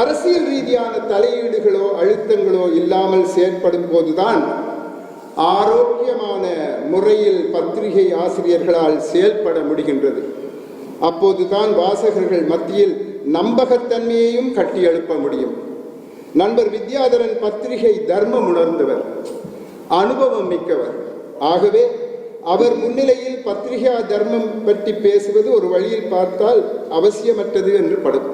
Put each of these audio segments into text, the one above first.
அரசியல் ரீதியான தலையீடுகளோ அழுத்தங்களோ இல்லாமல் செயற்படும் போதுதான் ஆரோக்கியமான முறையில் பத்திரிகை ஆசிரியர்களால் செயல்பட முடிகின்றது. அப்போதுதான் வாசகர்கள் மத்தியில் நம்பகத்தன்மையையும் கட்டியெழுப்ப முடியும். நண்பர் வித்யாதரன் பத்திரிகை தர்மம் உணர்ந்தவர், அனுபவம் மிக்கவர். ஆகவே அவர் முன்னிலையில் பத்திரிகா தர்மம் பற்றி பேசுவது ஒரு வழியில் பார்த்தால் அவசியமற்றது என்று படும்.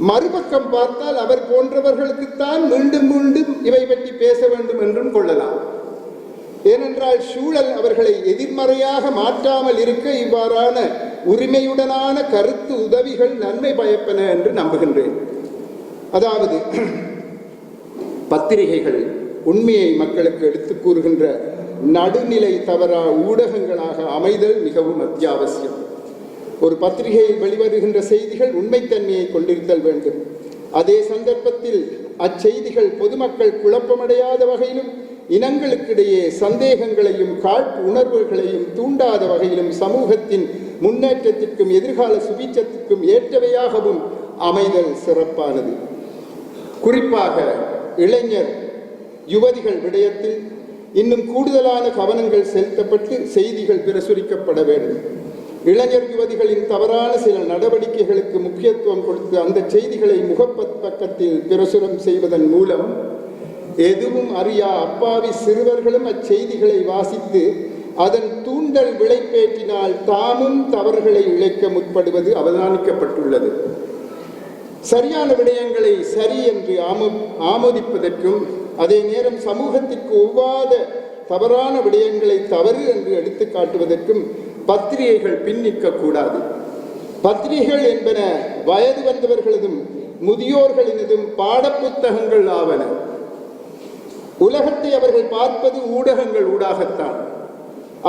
மறுபக்கம் பார்த்தால் அவர் போன்றவர்களுக்குத்தான் மீண்டும் மீண்டும் இவை பற்றி பேச வேண்டும் என்றும் கொள்ளலாம். ஏனென்றால் சூழல் அவர்களை எதிர்மறையாக மாற்றாமல் இருக்க இவ்வாறான உரிமையுடனான கருத்து உதவிகள் நன்மை பயப்பன என்று நம்புகின்றேன். அதாவது பத்திரிகைகள் உண்மையை மக்களுக்கு எடுத்துக் கூறுகின்ற நடுநிலை தவறா ஊடகங்களாக அமைதல் மிகவும் அத்தியாவசியம். ஒரு பத்திரிகையில் வெளிவருகின்ற செய்திகள் உண்மைத்தன்மையை கொண்டிருத்தல் வேண்டும். அதே சந்தர்ப்பத்தில் அச்செய்திகள் பொதுமக்கள் குழப்பமடையாத வகையிலும் இனங்களுக்கிடையே சந்தேகங்களையும் காழ்ப்பு உணர்வுகளையும் தூண்டாத வகையிலும் சமூகத்தின் முன்னேற்றத்திற்கும் எதிர்கால சுபீட்சத்திற்கும் ஏற்றவையாகவும் அமைதல் சிறப்பானது. குறிப்பாக இளைஞர் யுவதிகள் விடயத்தில் இன்னும் கூடுதலான கவனங்கள் செலுத்தப்பட்டு செய்திகள் பிரசுரிக்கப்பட வேண்டும். இளைஞர் யுவதிகளின் தவறான சில நடவடிக்கைகளுக்கு முக்கியத்துவம் கொடுத்து அந்த செய்திகளை முகப்பக்கத்தில் பிரசுரம் செய்வதன் மூலம் எதுவும் அறியா அப்பாவி சிறுவர்களும் அச்செய்திகளை வாசித்து அதன் தூண்டல் விளைப்பேற்றினால் தாமும் தவறுகளை இழைக்க முற்படுவது அவதானிக்கப்பட்டுள்ளது. சரியான விடயங்களை சரி என்று ஆமோதிப்பதற்கும் அதே நேரம் சமூகத்திற்கு ஒவ்வாத தவறான விடயங்களை தவறு என்று எடுத்து காட்டுவதற்கும் பத்திரிகைகள் பின்னிக்க கூடாது. பத்திரிகைகள் என்பன வயது வந்தவர்களதும் முதியோர்களினதும் பாடப்புத்தகங்கள் ஆவன. உலகத்தை அவர்கள் பார்ப்பது ஊடகங்கள் ஊடாகத்தான்.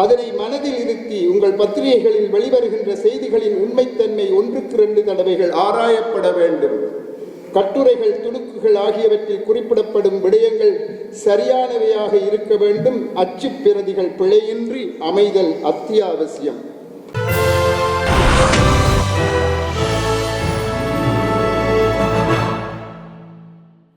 அதனை மனதில் இருத்தி உங்கள் பத்திரிகைகளில் வெளிவருகின்ற செய்திகளின் உண்மைத்தன்மை 1க்கு 2 தடவைகள் ஆராயப்பட வேண்டும். கட்டுரைகள், துணுக்குகள் ஆகியவற்றில் குறிப்பிடப்படும் விடயங்கள் சரியானவையாக இருக்க வேண்டும். அச்சு பிரதிகள் பிழையின்றி அமைதல் அத்தியாவசியம்.